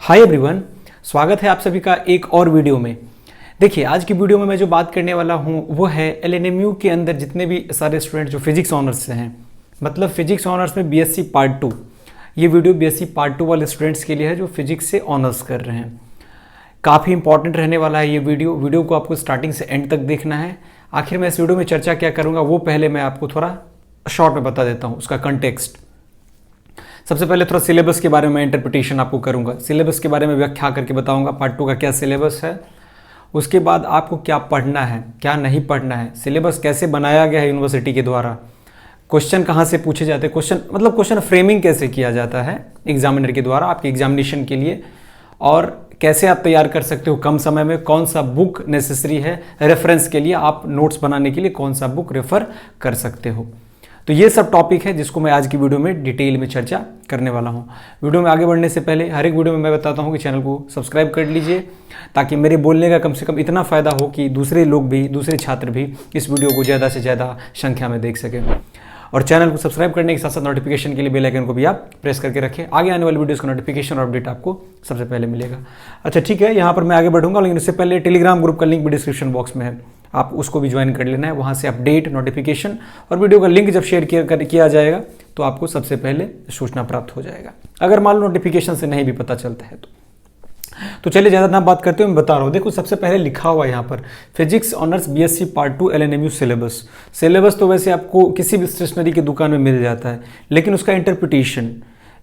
Hi everyone, स्वागत है आप सभी का एक और वीडियो में। देखिए, आज की वीडियो में मैं जो बात करने वाला हूं वो है एलएनएमयू के अंदर जितने भी सारे स्टूडेंट जो फिजिक्स ऑनर्स से हैं, मतलब फिजिक्स ऑनर्स में बीएससी पार्ट 2। ये वीडियो बीएससी पार्ट 2 वाले स्टूडेंट्स के लिए है जो फिजिक्स से ऑनर्स कर रहे हैं। काफ़ी इंपॉर्टेंट रहने वाला है ये वीडियो को आपको स्टार्टिंग से एंड तक देखना है। आखिर में इस वीडियो में चर्चा क्या करूँगा वो पहले मैं आपको थोड़ा शॉर्ट में बता देता हूँ, उसका कंटेक्स्ट। सबसे पहले थोड़ा सिलेबस के बारे में इंटरप्रिटेशन आपको करूंगा, सिलेबस के बारे में व्याख्या करके बताऊंगा पार्ट 2 का क्या सिलेबस है। उसके बाद आपको क्या पढ़ना है, क्या नहीं पढ़ना है, सिलेबस कैसे बनाया गया है यूनिवर्सिटी के द्वारा, क्वेश्चन कहाँ से पूछे जाते हैं, क्वेश्चन फ्रेमिंग कैसे किया जाता है एग्जामिनर के द्वारा आपके एग्जामिनेशन के लिए, और कैसे आप तैयार कर सकते हो कम समय में, कौन सा बुक नेसेसरी है रेफरेंस के लिए, आप नोट्स बनाने के लिए कौन सा बुक रेफर कर सकते हो। तो ये सब टॉपिक है जिसको मैं आज की वीडियो में डिटेल में चर्चा करने वाला हूँ। वीडियो में आगे बढ़ने से पहले हर एक वीडियो में मैं बताता हूँ कि चैनल को सब्सक्राइब कर लीजिए, ताकि मेरे बोलने का कम से कम इतना फ़ायदा हो कि दूसरे लोग भी, दूसरे छात्र भी इस वीडियो को ज़्यादा से ज़्यादा संख्या में देख सकें। और चैनल को सब्सक्राइब करने के साथ साथ नोटिफिकेशन के लिए बेल आइकन को भी आप प्रेस करके रखें। आगे आने वाली वीडियोस का नोटिफिकेशन और अपडेट आपको सबसे पहले मिलेगा। अच्छा ठीक है, यहाँ पर मैं आगे बढ़ूंगा, लेकिन उससे पहले टेलीग्राम ग्रुप का लिंक भी डिस्क्रिप्शन बॉक्स में है, आप उसको भी ज्वाइन कर लेना है। वहाँ से अपडेट, नोटिफिकेशन और वीडियो का लिंक जब शेयर किया जाएगा तो आपको सबसे पहले सूचना प्राप्त हो जाएगा, अगर मान लो नोटिफिकेशन से नहीं भी पता चलता है तो चलिए ज़्यादा ना बात करते हुए मैं बता रहा हूँ। देखो, सबसे पहले लिखा हुआ है यहाँ पर physics honours BSc part 2 LNMU syllabus तो वैसे आपको किसी भी स्टेशनरी की दुकान में मिल जाता है, लेकिन उसका इंटरप्रिटेशन,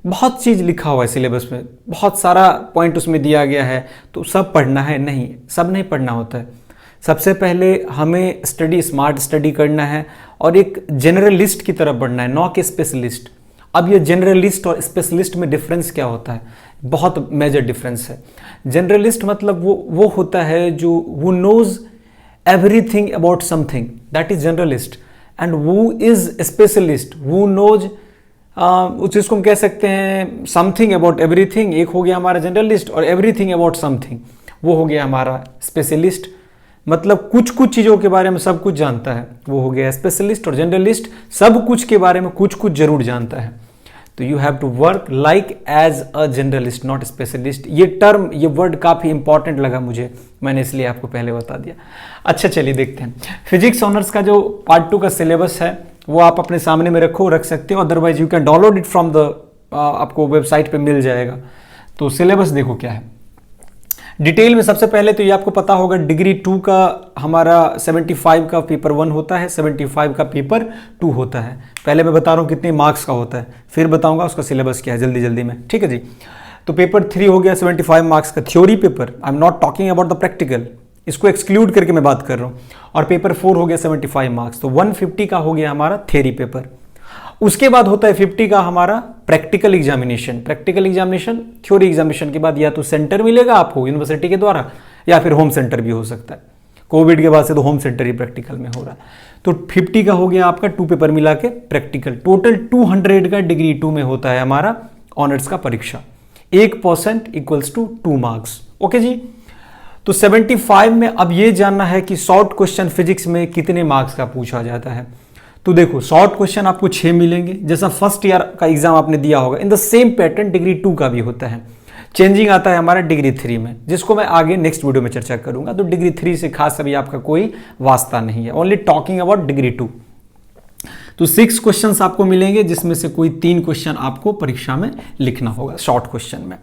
बहुत चीज़ लिखा हुआ है सिलेबस में, बहुत सारा पॉइंट उसमें दिया गया है, तो सब पढ़ना है नहीं, सब नहीं पढ़ना होता है। सबसे पहले हमें स्मार्ट स्टडी करना है और एक जनरलिस्ट की तरफ बढ़ना है, नॉट ए स्पेशलिस्ट। अब ये जनरलिस्ट और स्पेशलिस्ट में डिफरेंस क्या होता है? बहुत मेजर डिफरेंस है। जनरलिस्ट मतलब वो होता है जो वो knows everything about something, that is generalist. And वो इज स्पेशलिस्ट, वो नोज जिसको हम कह सकते हैं समथिंग अबाउट एवरीथिंग। एक हो गया हमारा जनरलिस्ट, और एवरीथिंग अबाउट समथिंग वो हो गया हमारा स्पेशलिस्ट। मतलब कुछ कुछ चीज़ों के बारे में सब कुछ जानता है, वो हो गया स्पेशलिस्ट। और जनरलिस्ट सब कुछ के बारे में कुछ कुछ जरूर जानता है। तो you have to work like as a generalist, not specialist. ये टर्म, ये वर्ड काफ़ी इंपॉर्टेंट लगा मुझे, मैंने इसलिए आपको पहले बता दिया। अच्छा चलिए देखते हैं। फिजिक्स ऑनर्स का जो पार्ट 2 का सिलेबस है वो आप अपने सामने में रख सकते हो, otherwise you can download it from the, आपको वेबसाइट पे मिल जाएगा। तो सिलेबस देखो क्या है डिटेल में। सबसे पहले तो ये आपको पता होगा, डिग्री 2 का हमारा 75 का पेपर 1 होता है, 75 का पेपर 2 होता है। पहले मैं बता रहा हूँ कितने मार्क्स का होता है, फिर बताऊंगा उसका सिलेबस क्या है जल्दी जल्दी में, ठीक है जी। तो पेपर 3 हो गया 75 मार्क्स का theory paper, I am not talking about the practical, इसको एक्सक्लूड करके मैं बात कर रहा हूँ। और पेपर 4 हो गया 75 मार्क्स, तो 150 का हो गया हमारा थ्योरी पेपर। उसके बाद होता है 50 का हमारा practical examination. Practical examination theory examination के बाद या तो सेंटर मिलेगा आपको यूनिवर्सिटी के द्वारा, या फिर होम सेंटर भी हो सकता है। कोविड के बाद से तो होम सेंटर ही प्रैक्टिकल में हो रहा है। तो 50 का हो गया आपका 2 पेपर मिला के प्रैक्टिकल। टोटल 200 का डिग्री 2 में होता है हमारा ऑनर्स का परीक्षा। 1% इक्वल्स टू 2 मार्क्स। ओके जी। तो 75 में अब ये जानना है कि शॉर्ट क्वेश्चन फिजिक्स में कितने मार्क्स का पूछा जाता है। तो देखो, शॉर्ट क्वेश्चन आपको 6 मिलेंगे, जैसा फर्स्ट ईयर का एग्जाम आपने दिया होगा। In the same pattern degree 2 का भी होता है। चेंजिंग आता है हमारा डिग्री 3 में, जिसको मैं आगे नेक्स्ट वीडियो में चर्चा करूंगा। तो डिग्री 3 से खास अभी आपका कोई वास्ता नहीं है, ओनली टॉकिंग अबाउट डिग्री 2। तो 6 क्वेश्चंस आपको मिलेंगे, जिसमें से कोई 3 क्वेश्चन आपको परीक्षा में लिखना होगा शॉर्ट क्वेश्चन में।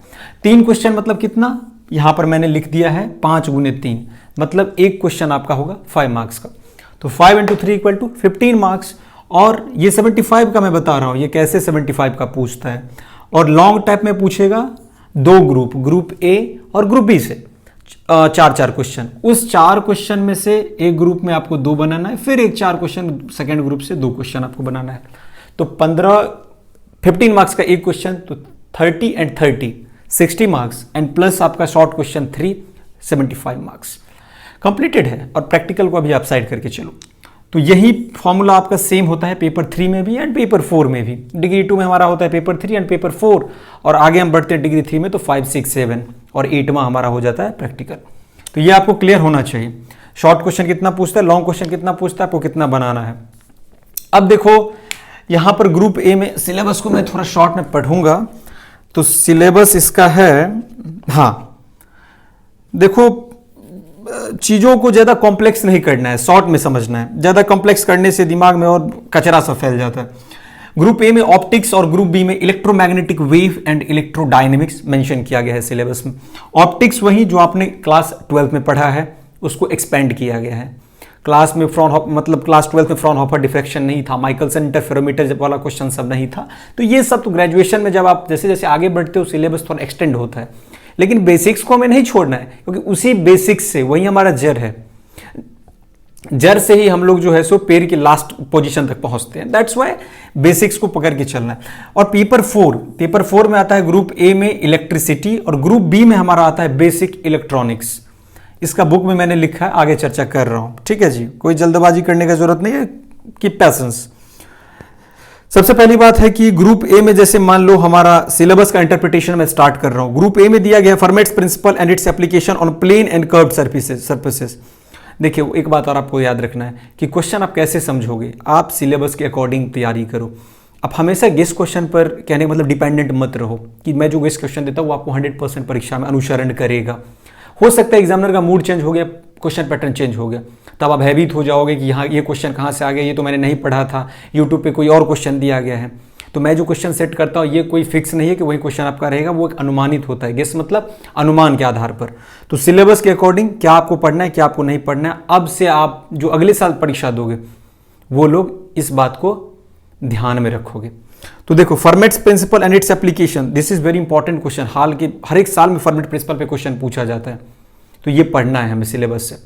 3 क्वेश्चन मतलब कितना, यहां पर मैंने लिख दिया है 5 गुने 3, मतलब एक क्वेश्चन आपका होगा 5 मार्क्स का। तो 5 × 3 = 15 मार्क्स। और ये 75 का मैं बता रहा हूं, ये कैसे 75 का पूछता है। और लॉन्ग टाइप में पूछेगा 2 ग्रुप ए और ग्रुप बी से 4 क्वेश्चन। उस 4 क्वेश्चन में से एक ग्रुप में आपको 2 बनाना है, फिर एक 4 क्वेश्चन सेकेंड ग्रुप से 2 क्वेश्चन आपको बनाना है। तो 15 मार्क्स का एक क्वेश्चन, तो 30 and 30 60 मार्क्स, एंड प्लस आपका शॉर्ट क्वेश्चन 3 75 मार्क्स कंप्लीटेड है। और प्रैक्टिकल को अभी आप साइड करके चलो। तो यही फॉर्मूला आपका सेम होता है पेपर 3 में भी एंड पेपर 4 में भी। डिग्री 2 में हमारा होता है पेपर 3 एंड पेपर 4, और आगे हम बढ़ते हैं डिग्री 3 में तो 5, 6, 7 और 8वां हमारा हो जाता है प्रैक्टिकल। तो ये आपको क्लियर होना चाहिए। शॉर्ट क्वेश्चन कितना पूछता है, लॉन्ग क्वेश्चन कितना पूछता है, आपको कितना बनाना है। अब देखो, यहां पर ग्रुप ए में सिलेबस को मैं थोड़ा शॉर्ट में पढ़ूंगा। तो सिलेबस इसका है, हाँ देखो, चीज़ों को ज़्यादा कॉम्प्लेक्स नहीं करना है, शॉर्ट में समझना है। ज़्यादा कॉम्प्लेक्स करने से दिमाग में और कचरा सा फैल जाता है। ग्रुप ए में ऑप्टिक्स और ग्रुप बी में electromagnetic wave and electrodynamics mention किया गया है सिलेबस में। ऑप्टिक्स वही जो आपने क्लास 12 में पढ़ा है, उसको एक्सपेंड किया गया है। क्लास में क्लास 12 में फ्रॉनहोफर डिफ्रैक्शन नहीं था, माइकलसन इंटरफेरोमीटर वाला क्वेश्चन सब नहीं था। तो ये सब तो ग्रेजुएशन में जब आप जैसे जैसे आगे बढ़ते हो सिलेबस थोड़ा एक्सटेंड होता है, लेकिन बेसिक्स को हमें नहीं छोड़ना है, क्योंकि उसी बेसिक्स से वही हमारा जड़ है। जड़ से ही हम लोग जो है सो पेड़ की लास्ट पोजीशन तक पहुंचते हैं। दैट्स वाई बेसिक्स को पकड़ के चलना है। और पेपर 4 में आता है ग्रुप ए में इलेक्ट्रिसिटी और ग्रुप बी में हमारा आता है बेसिक इलेक्ट्रॉनिक्स। इसका बुक में मैंने लिखा है, आगे चर्चा कर रहा हूं। ठीक है जी, कोई जल्दबाजी करने की जरूरत नहीं है, कीप पैशंस। सबसे पहली बात है कि ग्रुप ए में जैसे मान लो हमारा सिलेबस का इंटरप्रिटेशन मैं स्टार्ट कर रहा हूं। ग्रुप ए में दिया गया Fermat's principle and its application on plane and curved surfaces. देखिए एक बात और आपको याद रखना है कि क्वेश्चन आप कैसे समझोगे, आप सिलेबस के अकॉर्डिंग तैयारी करो। आप हमेशा गेस क्वेश्चन पर कहने का मतलब डिपेंडेंट मत रहो कि मैं जो गेस क्वेश्चन देता हूं वो आपको 100% परीक्षा में अनुसरण करेगा। हो सकता है एग्जामिनर का मूड चेंज हो गया, क्वेश्चन पैटर्न चेंज हो गया, तब आप हैबिट हो जाओगे कि यहाँ ये क्वेश्चन कहाँ से आ गया, ये तो मैंने नहीं पढ़ा था, यूट्यूब पे कोई और क्वेश्चन दिया गया है। तो मैं जो क्वेश्चन सेट करता हूँ ये कोई फिक्स नहीं है कि वही क्वेश्चन आपका रहेगा, वो एक अनुमानित होता है। गेस मतलब अनुमान के आधार पर। तो सिलेबस के अकॉर्डिंग क्या आपको पढ़ना है, क्या आपको नहीं पढ़ना है, अब से आप जो अगले साल परीक्षा दोगे वो लोग इस बात को ध्यान में रखोगे। तो देखो formats principle and its application, this is very important question. हाल के हर एक साल में फॉर्मेट प्रिंसिपल पे क्वेश्चन पूछा जाता है, तो ये पढ़ना है हमें सिलेबस से।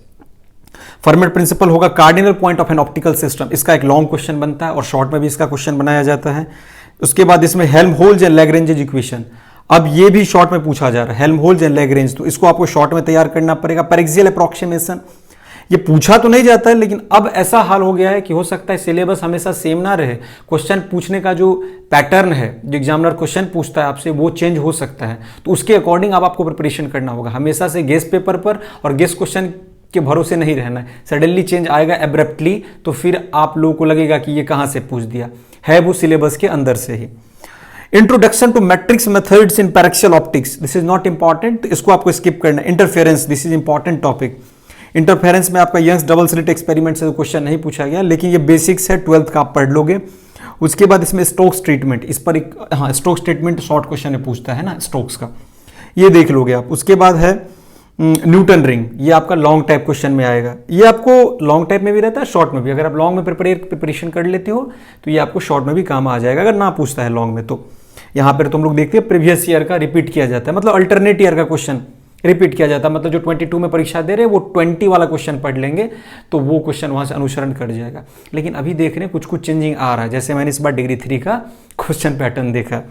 फॉर्मेट प्रिंसिपल होगा cardinal point of an optical system, इसका एक लॉन्ग क्वेश्चन बनता है और शॉर्ट में भी इसका क्वेश्चन बनाया जाता है। उसके बाद इसमें हेल्महोल्ट्ज एंड लैग्रेंज इक्वेशन, अब ये भी शॉर्ट में पूछा जा रहा है, हेल्महोल्ट्ज एंड लैग्रेंज, तो इसको आपको शॉर्ट में तैयार करना पड़ेगा। पैरेक्सियल अप्रॉक्सीमेशन, ये पूछा तो नहीं जाता है, लेकिन अब ऐसा हाल हो गया है कि हो सकता है सिलेबस हमेशा सेम ना रहे, क्वेश्चन पूछने का जो पैटर्न है, जो एग्जामिनर क्वेश्चन पूछता है आपसे, वो चेंज हो सकता है। तो उसके अकॉर्डिंग अब आपको प्रिपरेशन करना होगा। हमेशा से गेस पेपर पर और गेस क्वेश्चन के भरोसे नहीं रहना है। सडनली चेंज आएगा एब्रप्टली, तो फिर आप लोगों को लगेगा कि ये कहां से पूछ दिया है, वो सिलेबस के अंदर से ही। Introduction to matrix methods in paraxial optics, this is not important, इसको आपको स्किप करना है। Interference, this is important topic. Interference में आपका यंग्स डबल स्लिट एक्सपेरिमेंट से क्वेश्चन नहीं पूछा गया, लेकिन ये बेसिक्स है, 12th का आप पढ़ लोगे। उसके बाद इसमें स्टोक्स ट्रीटमेंट, इस पर एक स्टोक्स ट्रीटमेंट शॉर्ट क्वेश्चन में पूछता है ना स्टोक्स का, ये देख लोगे आप। उसके बाद है न्यूटन रिंग, ये आपका लॉन्ग टाइप क्वेश्चन में आएगा। ये आपको लॉन्ग टाइप में भी रहता है, शॉर्ट में भी। अगर आप लॉन्ग में प्रिपरेशन कर लेते हो तो ये आपको शॉर्ट में भी काम आ जाएगा, अगर ना पूछता है लॉन्ग में तो। यहाँ पर तुम लोग देखते हैं प्रीवियस ईयर का रिपीट किया जाता है, मतलब अल्टरनेट ईयर का क्वेश्चन रिपीट किया जाता है। मतलब जो 22 में परीक्षा दे रहे हैं वो 20 वाला क्वेश्चन पढ़ लेंगे तो वो क्वेश्चन वहां से अनुसरण कर जाएगा। लेकिन अभी देख रहे हैं कुछ चेंजिंग आ रहा है, जैसे मैंने इस बार डिग्री 3 का क्वेश्चन पैटर्न देखा।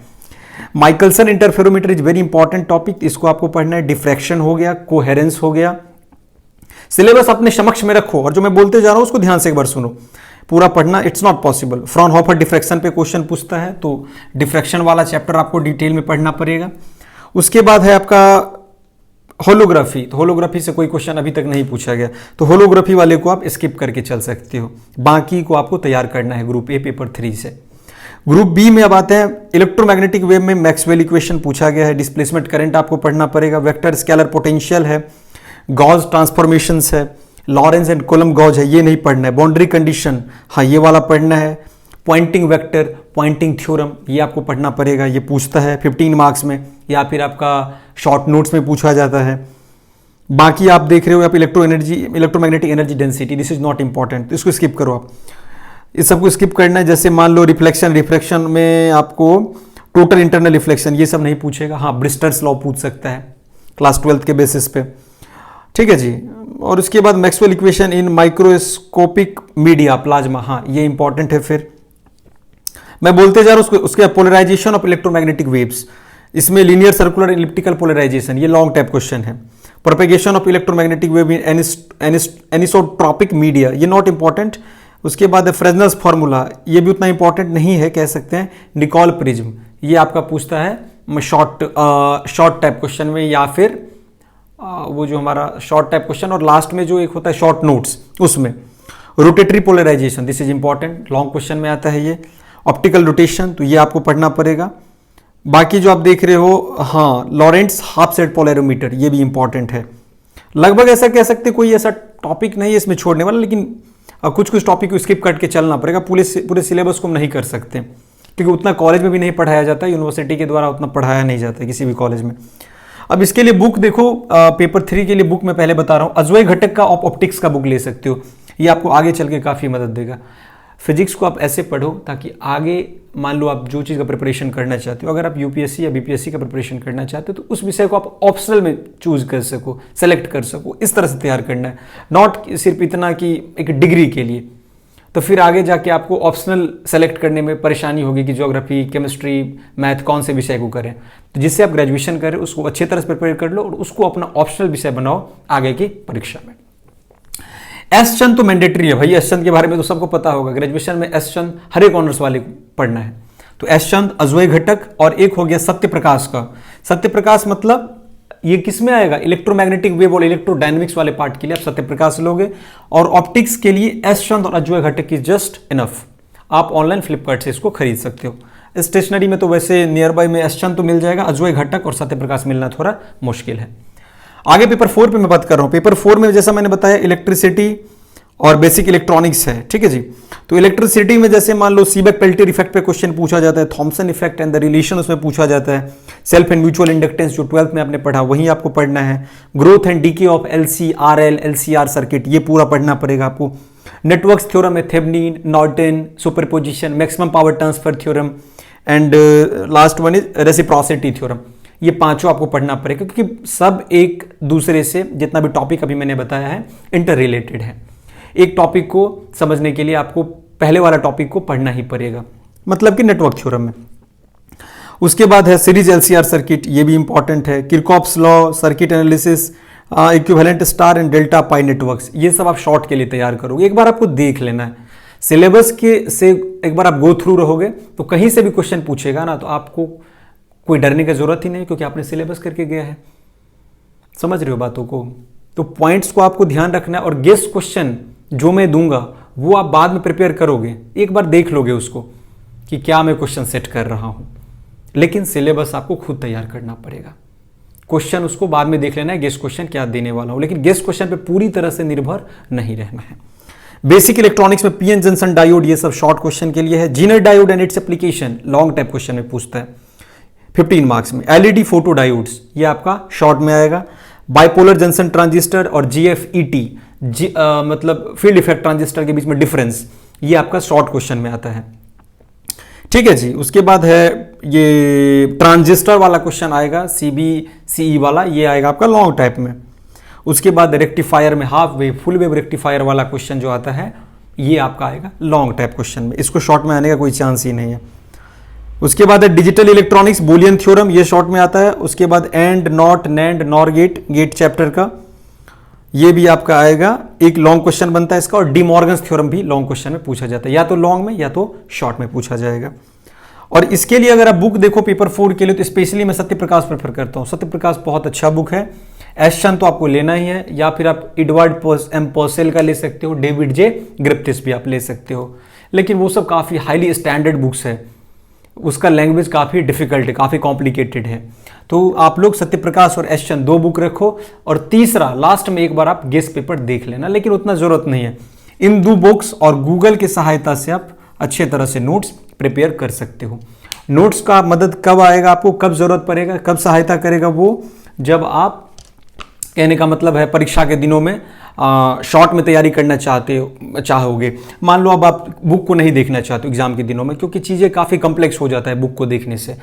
Michelson interferometer is very important topic, इसको आपको पढ़ना है। डिफ्रैक्शन हो गया, कोहेरेंस हो गया। सिलेबस अपने समक्ष में रखो और जो मैं बोलते जा रहा हूं उसको ध्यान से एक बार सुनो, पूरा पढ़ना it's not possible. Fraunhofer diffraction पे क्वेश्चन पूछता है, तो डिफ्रैक्शन वाला चैप्टर आपको डिटेल में पढ़ना पड़ेगा। उसके बाद है आपका होलोग्राफी, तो होलोग्राफी से कोई क्वेश्चन अभी तक नहीं पूछा गया, तो होलोग्राफी वाले को आप स्किप करके चल सकते हो। बाकी को आपको तैयार करना है ग्रुप ए पेपर 3 से। ग्रुप बी में अब आते हैं, इलेक्ट्रोमैग्नेटिक वेव में मैक्सवेल इक्वेशन पूछा गया है, डिस्प्लेसमेंट करंट आपको पढ़ना पड़ेगा, वेक्टर स्केलर पोटेंशियल है, गॉस ट्रांसफॉर्मेशंस है, लॉरेंस एंड कोलम गॉज है, ये नहीं पढ़ना है। बाउंड्री कंडीशन, हाँ ये वाला पढ़ना है। पॉइंटिंग वेक्टर, पॉइंटिंग थ्योरम, ये आपको पढ़ना पड़ेगा, ये पूछता है 15 मार्क्स में या फिर आपका शॉर्ट नोट्स में पूछा जाता है। बाकी आप देख रहे हो आप electromagnetic energy density, this is not important, इसको स्किप करो आप, इस सबको स्किप करना है। जैसे मान लो रिफ्लेक्शन में आपको टोटल इंटरनल रिफ्लेक्शन, ये सब नहीं पूछेगा। हाँ ब्रिस्टर्स लॉ पूछ सकता है क्लास 12th के बेसिस पे, ठीक है जी। और उसके बाद Maxwell equation in microscopic media plasma, हाँ ये इंपॉर्टेंट है। फिर मैं बोलते जा रहा हूँ उसके पोलराइजेशन ऑफ इलेक्ट्रोमैग्नेटिक वेव्स, इसमें लीनियर सर्कुलर इलिप्टिकल पोलराइजेशन, ये लॉन्ग टाइप क्वेश्चन है। Propagation of electromagnetic wave in anisotropic media, ये नॉट इंपॉर्टेंट। उसके बाद फ्रेजनल्स फार्मूला, ये भी उतना इंपॉर्टेंट नहीं है कह सकते हैं। निकोल प्रिज्म, ये आपका पूछता है शॉर्ट टाइप क्वेश्चन में, या फिर वो जो हमारा शॉर्ट टाइप क्वेश्चन और लास्ट में जो एक होता है शॉर्ट नोट्स, उसमें rotatory polarisation, this is important, long question में आता है ये। ऑप्टिकल रोटेशन, तो ये आपको पढ़ना पड़ेगा। बाकी जो आप देख रहे हो, हाँ, लॉरेंट्स हाफ सेट पोलैरोमीटर, ये भी इंपॉर्टेंट है। लगभग ऐसा कह सकते कोई ऐसा टॉपिक नहीं है इसमें छोड़ने वाला, लेकिन कुछ कुछ टॉपिक को स्किप करके चलना पड़ेगा। पूरे सिलेबस को हम नहीं कर सकते क्योंकि उतना कॉलेज में भी नहीं पढ़ाया जाता, यूनिवर्सिटी के द्वारा उतना पढ़ाया नहीं जाता किसी भी कॉलेज में। अब इसके लिए बुक देखो, पेपर 3 के लिए बुक मैं पहले बता रहा हूँ, अजय घटक का ऑप्टिक्स का बुक ले सकते हो, ये आपको आगे चल के काफ़ी मदद देगा। फिजिक्स को आप ऐसे पढ़ो ताकि आगे मान लो आप जो चीज़ का प्रिपरेशन करना चाहते हो, अगर आप यूपीएससी या बीपीएससी का प्रिपरेशन करना चाहते हो तो उस विषय को आप ऑप्शनल में चूज कर सको, सेलेक्ट कर सको, इस तरह से तैयार करना है, नॉट सिर्फ इतना कि एक डिग्री के लिए। तो फिर आगे जाके आपको ऑप्शनल सेलेक्ट करने में परेशानी होगी कि ज्योग्राफी, केमिस्ट्री, मैथ कौन से विषय को करें। तो जिससे आप ग्रेजुएशन करें उसको अच्छी तरह से प्रिपेयर कर लो और उसको अपना ऑप्शनल विषय बनाओ आगे की परीक्षा में। एस चंद तो मैंडेटरी है भाई, एस चंद के बारे में तो सबको पता होगा, ग्रेजुएशन में एस चंद हर एक ऑनर्स वाले को पढ़ना है। तो एस चंद, अजय घटक, और एक हो गया सत्य प्रकाश का। सत्य प्रकाश मतलब ये किस में आएगा, इलेक्ट्रोमैग्नेटिक वेव और इलेक्ट्रोडायनेमिक्स वाले पार्ट के लिए आप सत्य प्रकाश लोगे, और ऑप्टिक्स के लिए एस चंद और अजय घटक की जस्ट इनफ। आप ऑनलाइन फ्लिपकार्ट से इसको खरीद सकते हो। स्टेशनरी में तो वैसे नियर बाय में एस चंद तो मिल जाएगा, अजय घटक और सत्य प्रकाश मिलना थोड़ा मुश्किल है। आगे पेपर 4 पे मैं बात कर रहा हूं। पेपर 4 में जैसा मैंने बताया इलेक्ट्रिसिटी और बेसिक इलेक्ट्रॉनिक्स है, ठीक है जी। तो इलेक्ट्रिसिटी में जैसे मान लो सीबेक पेल्टियर इफेक्ट पे क्वेश्चन पूछा जाता है, Thomson effect and the relation उसमें पूछा जाता है, सेल्फ एंड म्यूचुअल इंडक्टेंस जो 12th में आपने पढ़ा वही आपको पढ़ना है, growth and DK of LC/RL LCR circuit ये पूरा पढ़ना पड़ेगा आपको। नेटवर्क्स थ्योरम है, Thevenin, Norton, superposition, maximum power transfer theorem and last one is reciprocity theorem. ये पांचों आपको पढ़ना पड़ेगा क्योंकि सब एक दूसरे से, जितना भी टॉपिक अभी मैंने बताया है, इंटर रिलेटेड है। एक टॉपिक को समझने के लिए आपको पहले वाला टॉपिक को पढ़ना ही पड़ेगा, मतलब कि नेटवर्क थ्योरम में। उसके बाद है सीरीज LCR सर्किट, ये भी इंपॉर्टेंट है, Kirchhoff's law, circuit analysis, equivalent star and delta pi networks, ये सब आप शॉर्ट के लिए तैयार करोगे। एक बार आपको देख लेना है सिलेबस के से, एक बार आप गो थ्रू रहोगे तो कहीं से भी क्वेश्चन पूछेगा ना तो आपको कोई डरने की जरूरत ही नहीं, क्योंकि आपने सिलेबस करके गया है। समझ रहे हो बातों को? तो पॉइंट्स को आपको ध्यान रखना है, और गेस्ट क्वेश्चन जो मैं दूंगा वो आप बाद में प्रिपेयर करोगे, एक बार देख लोगे उसको कि क्या मैं क्वेश्चन सेट कर रहा हूं, लेकिन सिलेबस आपको खुद तैयार करना पड़ेगा। क्वेश्चन उसको बाद में देख लेना है, गेस्ट क्वेश्चन क्या देने वाला हूं, लेकिन गेस्ट क्वेश्चन पे पूरी तरह से निर्भर नहीं रहना है। बेसिक इलेक्ट्रॉनिक्स में पीएन जंक्शन डायोड, ये सब शॉर्ट क्वेश्चन के लिए है। Zener diode and its application long type question में पूछता है 15 मार्क्स में। एलईडी फोटो डायोड्स, ये आपका शॉर्ट में आएगा। बाइपोलर जंक्शन ट्रांजिस्टर और GFET, मतलब फील्ड इफेक्ट ट्रांजिस्टर के बीच में डिफरेंस, ये आपका शॉर्ट क्वेश्चन में आता है, ठीक है जी। उसके बाद है ये ट्रांजिस्टर वाला क्वेश्चन आएगा, CBCE वाला, ये आएगा आपका लॉन्ग टाइप में। उसके बाद रेक्टिफायर में half wave, full wave rectifier वाला क्वेश्चन जो आता है ये आपका आएगा लॉन्ग टाइप क्वेश्चन में, इसको शॉर्ट में आने का कोई चांस ही नहीं है। उसके बाद है डिजिटल इलेक्ट्रॉनिक्स, बूलियन थ्योरम, ये शॉर्ट में आता है। उसके बाद AND, NOT, NAND, NOR gate, gate chapter का ये भी आपका आएगा, एक लॉन्ग क्वेश्चन बनता है इसका। और डी मॉर्गन्स थ्योरम भी लॉन्ग क्वेश्चन में पूछा जाता है, या तो लॉन्ग में या तो शॉर्ट में पूछा जाएगा। और इसके लिए अगर आप बुक देखो पेपर 4 के लिए तो स्पेशली मैं सत्य प्रकाश प्रेफर करता हूँ। सत्य प्रकाश बहुत अच्छा बुक है। एस चंद तो आपको लेना ही है, या फिर आप एडवर्ड एम पर्सेल का ले सकते हो, डेविड जे ग्रिफ्थिस भी आप ले सकते हो, लेकिन वो सब काफ़ी हाईली स्टैंडर्ड बुक्स है, उसका लैंग्वेज काफ़ी डिफिकल्ट है, काफ़ी कॉम्प्लिकेटेड है। तो आप लोग सत्य प्रकाश और एस चंद 2 बुक रखो, और तीसरा लास्ट में एक बार आप गेस्ट पेपर देख लेना, लेकिन उतना ज़रूरत नहीं है। इन 2 बुक्स और गूगल की सहायता से आप अच्छे तरह से नोट्स प्रिपेयर कर सकते हो। नोट्स का मदद कब आएगा आपको, कब ज़रूरत पड़ेगा, कब सहायता करेगा, वो जब आप, कहने का मतलब है परीक्षा के दिनों में शॉर्ट में तैयारी करना चाहोगे। मान लो अब आप बुक को नहीं देखना चाहते हो एग्जाम के दिनों में, क्योंकि चीज़ें काफ़ी कॉम्प्लेक्स हो जाता है बुक को देखने से,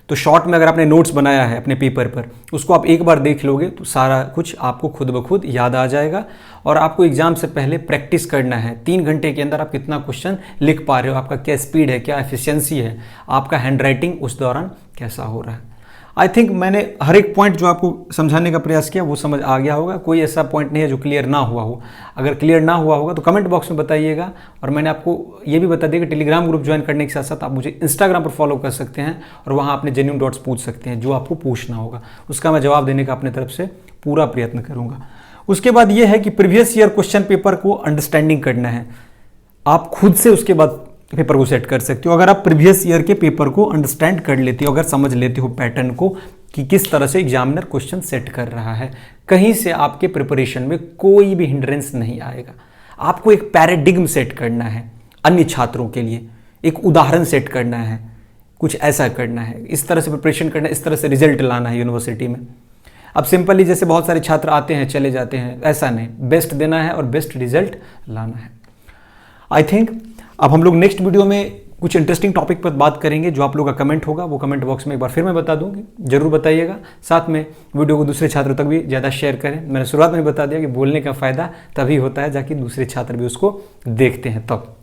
तो शॉर्ट में अगर आपने नोट्स बनाया है अपने पेपर पर, उसको आप एक बार देख लोगे तो सारा कुछ आपको खुद ब खुद याद आ जाएगा। और आपको एग्जाम से पहले प्रैक्टिस करना है, 3 घंटे के अंदर आप कितना क्वेश्चन लिख पा रहे हो, आपका क्या स्पीड है, क्या एफिशिएंसी है, आपका हैंड राइटिंग उस दौरान कैसा हो रहा है। आई थिंक मैंने हर एक पॉइंट जो आपको समझाने का प्रयास किया वो समझ आ गया होगा, कोई ऐसा पॉइंट नहीं है जो क्लियर ना हुआ हो। अगर क्लियर ना हुआ होगा तो कमेंट बॉक्स में बताइएगा। और मैंने आपको ये भी बता दिया कि टेलीग्राम ग्रुप ज्वाइन करने के साथ साथ आप मुझे इंस्टाग्राम पर फॉलो कर सकते हैं, और वहाँ अपने जेन्युइन डॉट्स पूछ सकते हैं, जो आपको पूछना होगा उसका मैं जवाब देने का अपने तरफ से पूरा प्रयत्न करूँगा। उसके बाद ये है कि प्रीवियस ईयर क्वेश्चन पेपर को अंडरस्टैंडिंग करना है, आप खुद से उसके बाद पेपर को सेट कर सकते हो। अगर आप प्रीवियस ईयर के पेपर को अंडरस्टैंड कर लेते हो, अगर समझ लेते हो पैटर्न को कि किस तरह से एग्जामिनर क्वेश्चन सेट कर रहा है, कहीं से आपके प्रिपरेशन में कोई भी हिंड्रेंस नहीं आएगा। आपको एक पैराडिग्म सेट करना है अन्य छात्रों के लिए, एक उदाहरण सेट करना है, कुछ ऐसा करना है, इस तरह से प्रिपरेशन करना है, इस तरह से रिजल्ट लाना है यूनिवर्सिटी में। अब सिंपली जैसे बहुत सारे छात्र आते हैं चले जाते हैं, ऐसा नहीं, बेस्ट देना है और बेस्ट रिजल्ट लाना है। आई थिंक अब हम लोग नेक्स्ट वीडियो में कुछ इंटरेस्टिंग टॉपिक पर बात करेंगे। जो आप लोग का कमेंट होगा वो कमेंट बॉक्स में एक बार फिर मैं बता दूंगी, जरूर बताइएगा। साथ में वीडियो को दूसरे छात्रों तक भी ज़्यादा शेयर करें। मैंने शुरुआत में बता दिया कि बोलने का फ़ायदा तभी होता है जाकि दूसरे छात्र भी उसको देखते हैं तब।